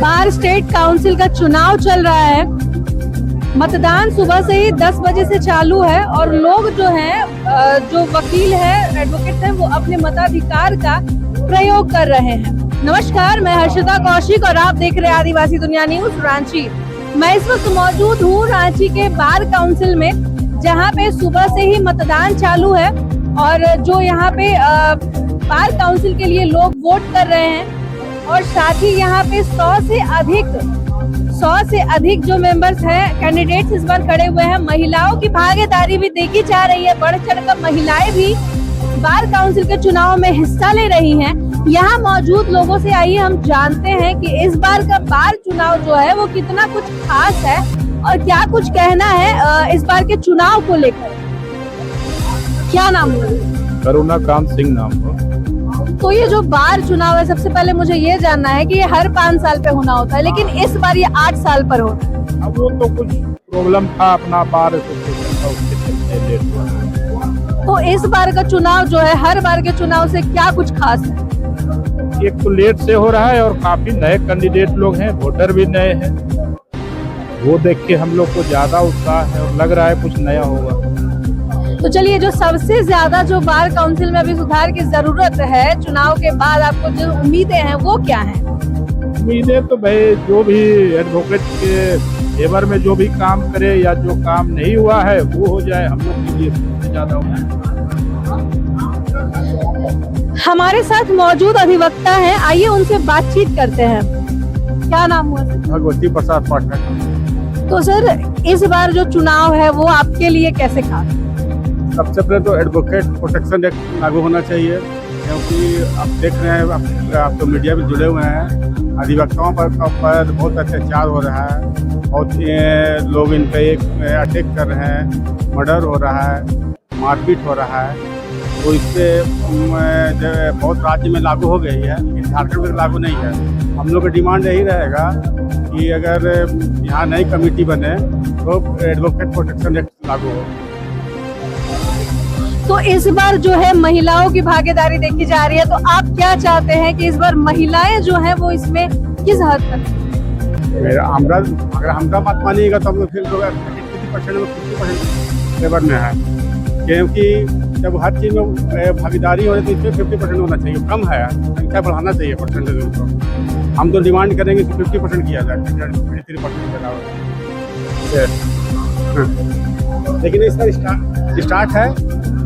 बार state council का चुनाव चल रहा है। मतदान सुबह से ही 10 बजे से चालू है और लोग जो हैं, जो वकील है, एडवोकेट है, वो अपने मताधिकार का प्रयोग कर रहे हैं। नमस्कार, मैं हर्षिता कौशिक और आप देख रहे हैं आदिवासी दुनिया न्यूज रांची। मैं इस वक्त मौजूद हूँ रांची के बार काउंसिल में, जहाँ पे सुबह से ही मतदान चालू है और जो यहाँ पे बार काउंसिल के लिए लोग वोट कर रहे हैं और साथ ही यहाँ पे 100 से अधिक जो मेंबर्स हैं, कैंडिडेट्स इस बार खड़े हुए हैं। महिलाओं की भागीदारी भी देखी जा रही है, बढ़ चढ़कर महिलाएं भी बार काउंसिल के चुनाव में हिस्सा ले रही हैं। यहाँ मौजूद लोगों से आइए हम जानते हैं कि इस बार का बार चुनाव जो है वो कितना कुछ खास है और क्या कुछ कहना है इस बार के चुनाव को लेकर। क्या नाम है? करुणा कांत सिंह नाम है। तो ये जो बार चुनाव है, सबसे पहले मुझे ये जानना है कि ये हर 5 साल पे होना होता है, लेकिन इस बार ये 8 साल पर होता है। अब वो तो कुछ प्रॉब्लम था अपना बार एसोसिएशन का, उसके चलते लेट हुआ। तो इस बार का चुनाव जो है हर बार के चुनाव से क्या कुछ खास है? एक तो लेट से हो रहा है और काफी नए कैंडिडेट लोग हैं, वोटर भी नए हैं। वो देख के हम लोग को ज्यादा उत्साह है और लग रहा है कुछ नया होगा। तो चलिए, जो सबसे ज्यादा जो बार काउंसिल में अभी सुधार की जरूरत है चुनाव के बाद, आपको जो उम्मीदें हैं वो क्या हैं? उम्मीदें तो भाई जो भी एडवोकेट के फेवर में जो भी काम करे या जो काम नहीं हुआ है वो हो जाए, हम लोग के लिए सबसे ज्यादा होगा। हमारे साथ मौजूद अधिवक्ता हैं, आइए उनसे बातचीत करते हैं। क्या नाम हुआ? भगवती प्रसाद पाठक। तो सर, इस बार जो चुनाव है वो आपके लिए कैसे खास? सबसे पहले तो एडवोकेट प्रोटेक्शन एक्ट लागू होना चाहिए, क्योंकि आप देख रहे हैं, आप तो मीडिया में जुड़े हुए हैं, अधिवक्ताओं पर बहुत अत्याचार हो रहा है, बहुत लोग इन पे अटैक कर रहे हैं, मर्डर हो रहा है, मारपीट हो रहा है। तो इससे बहुत राज्य में लागू हो गई है, झारखंड में लागू नहीं है। हम लोग का डिमांड यही रहेगा कि अगर यहाँ नई कमेटी बने तो एडवोकेट प्रोटेक्शन एक्ट लागू हो। तो इस बार जो है महिलाओं की भागीदारी देखी जा रही है, तो आप क्या चाहते हैं कि इस बार महिलाएं जो हैं वो इसमें किस हद तक? अगर हमरा बात मानिएगा तो हम लोग फिर 50% में 50% लेबर में है, क्योंकि जब हर चीज़ में भागीदारी हो रही है तो इसमें 50% होना चाहिए। कम है, संख्या बढ़ाना चाहिए परसेंटेज उनको। हम तो डिमांड करेंगे कि 50% किया जाए, 53% के अलावा। लेकिन इसका स्टार्ट है,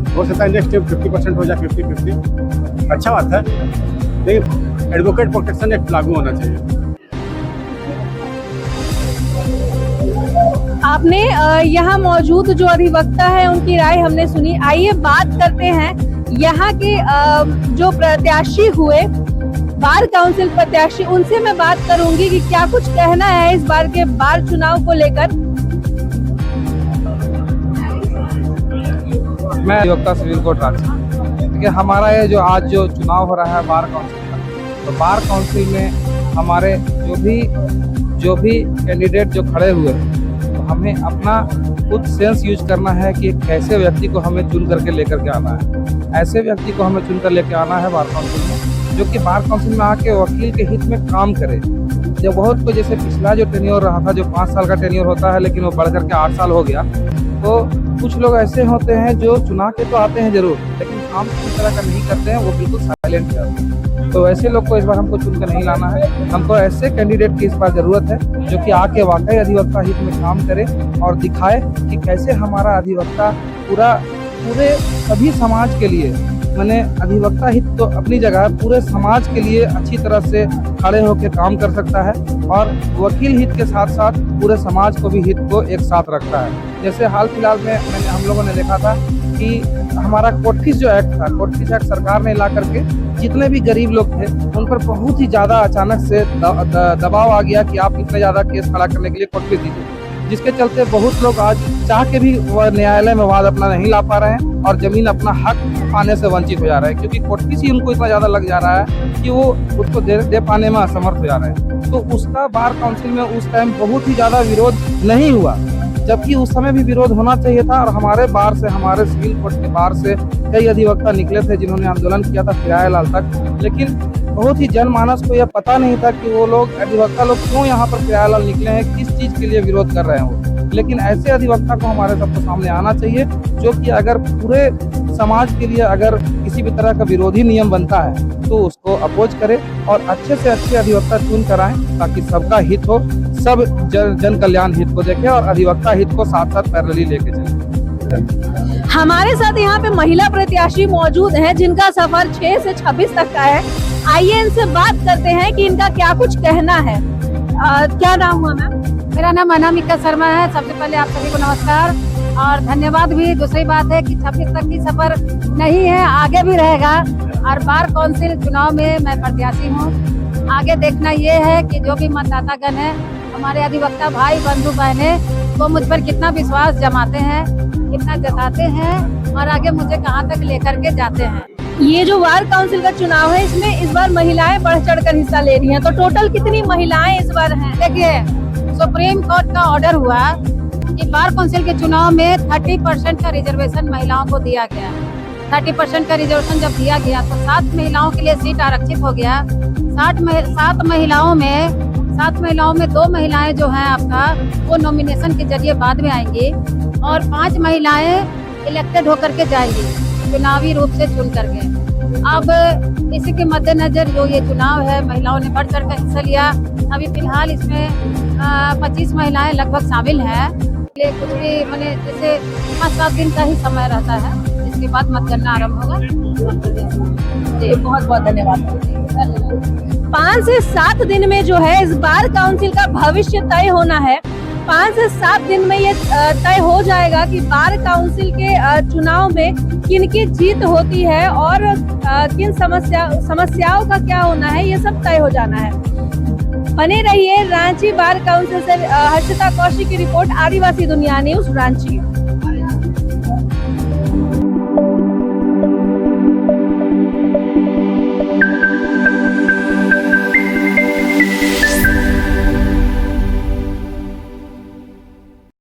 हो सकता है नेक्स्ट 50% हो जाए, 50-50 अच्छा बात है, लेकिन एडवोकेट प्रोटेक्शन एक्ट लागू होना चाहिए। आपने यहाँ मौजूद जो अधिवक्ता है उनकी राय हमने सुनी। आइए बात करते हैं यहाँ के जो प्रत्याशी हुए, बार काउंसिल प्रत्याशी, उनसे मैं बात करूंगी कि क्या कुछ कहना है इस बार के बार चुनाव को लेकर। मैं अधिवक्ता सिविल कोर्ट रांची। देखिए, हमारा ये जो आज जो चुनाव हो रहा है बार काउंसिल का, तो बार काउंसिल में हमारे जो भी कैंडिडेट जो खड़े हुए हैं, तो हमें अपना खुद सेंस यूज करना है कि कैसे व्यक्ति को हमें चुन करके लेकर के आना है। ऐसे व्यक्ति को हमें चुन कर लेकर आना है बार काउंसिल में, जो कि बार काउंसिल में आके वकील के हित में काम करे। जब बहुत को, जैसे पिछला जो टेन्योर रहा था, जो 5 साल का टेन्योर होता है, लेकिन वो बढ़ करके 8 साल हो गया, तो कुछ लोग ऐसे होते हैं जो चुनाव के तो आते हैं जरूर, लेकिन काम किसी तरह का नहीं करते हैं, वो बिल्कुल साइलेंट है। तो ऐसे लोग को इस बार हमको चुनकर नहीं लाना है। हमको ऐसे कैंडिडेट की इस बार जरूरत है जो कि आके वाकई अधिवक्ता हित में काम करे और दिखाए कि कैसे हमारा अधिवक्ता पूरे सभी समाज के लिए, मैंने अधिवक्ता हित तो अपनी जगह, पूरे समाज के लिए अच्छी तरह से खड़े होकर काम कर सकता है और वकील हित के साथ साथ पूरे समाज को भी हित को एक साथ रखता है। जैसे हाल फिलहाल में हम लोगों ने देखा था कि हमारा कोर्ट फीस जो एक्ट था, कोर्ट फीस एक्ट सरकार ने ला करके जितने भी गरीब लोग थे उन पर बहुत ही ज़्यादा अचानक से दबाव आ गया कि आप इतने ज़्यादा केस खड़ा करने के लिए कोर्ट फीस दीजिए, जिसके चलते बहुत लोग आज चाह के भी न्यायालय में वाद अपना नहीं ला पा रहे हैं और जमीन अपना हक पाने से वंचित हो जा रहे हैं, क्योंकि कोर्ट फीस ही उनको इतना ज़्यादा लग जा रहा है कि वो उसको दे पाने में असमर्थ हो जा रहे हैं। तो उसका बार काउंसिल में उस टाइम बहुत ही ज़्यादा विरोध नहीं हुआ, जबकि उस समय भी विरोध होना चाहिए था। और हमारे बार से, हमारे सिविल कोर्ट के बार से कई अधिवक्ता निकले थे जिन्होंने आंदोलन किया था फिराए लाल तक, लेकिन बहुत ही जनमानस को यह पता नहीं था कि वो लोग अधिवक्ता लोग क्यों यहाँ पर प्यारेलाल निकले हैं, किस चीज के लिए विरोध कर रहे हैं वो। लेकिन ऐसे अधिवक्ता को हमारे सबको सामने आना चाहिए जो कि अगर पूरे समाज के लिए अगर किसी भी तरह का विरोधी नियम बनता है तो उसको अपोज करे और अच्छे से अच्छे अधिवक्ता चुन कराएं ताकि सबका हित हो, सब जन कल्याण हित को देखें और अधिवक्ता हित को साथ साथ पैरेलली लेके चलें। हमारे साथ यहाँ पे महिला प्रत्याशी मौजूद हैं जिनका सफर 6 से 26 तक का है। आइए इनसे बात करते हैं कि इनका क्या कुछ कहना है। क्या नाम हुआ मैम? मेरा नाम अनामिका शर्मा है। सबसे पहले आप सभी को नमस्कार और धन्यवाद भी। दूसरी बात है कि 26 तक की सफर नहीं है, आगे भी रहेगा और बार काउंसिल चुनाव में मैं प्रत्याशी हूँ। आगे देखना ये है कि जो भी मतदातागण है, हमारे अधिवक्ता भाई बंधु बहने, वो मुझ पर कितना विश्वास जमाते हैं, कितना जताते हैं और आगे मुझे कहाँ तक लेकर के जाते हैं। ये जो बार काउंसिल का चुनाव है, इसमें इस बार महिलाएं बढ़ चढ़कर हिस्सा ले रही हैं, तो टोटल कितनी महिलाएं इस बार हैं? देखिए, सुप्रीम कोर्ट का ऑर्डर हुआ कि बार काउंसिल के चुनाव में 30% का रिजर्वेशन महिलाओं को दिया गया। 30% का रिजर्वेशन जब दिया गया तो 7 महिलाओं के लिए सीट आरक्षित हो गया। 7 महिलाओं में 2 महिलाएं जो हैं आपका वो नॉमिनेशन के जरिए बाद में आएंगी और 5 महिलाएं इलेक्टेड होकर के जाएंगी चुनावी रूप से चुन करके। अब इसी के मद्देनजर जो ये चुनाव है, महिलाओं ने बढ़ चढ़ कर हिस्सा लिया। अभी फिलहाल इसमें 25 महिलाएं लगभग शामिल हैं। कुछ भी मैंने जैसे 5-7 दिन का ही समय रहता है, इसके बाद मतगणना आरम्भ होगा। जी बहुत बहुत धन्यवाद। 5 से 7 दिन में जो है इस बार काउंसिल का भविष्य तय होना है। 5 से 7 दिन में ये तय हो जाएगा कि बार काउंसिल के चुनाव में किनकी जीत होती है और किन समस्याओं का क्या होना है, ये सब तय हो जाना है। बने रहिए रांची बार काउंसिल से। हर्षिता कौशिक की रिपोर्ट, आदिवासी दुनिया न्यूज, रांची।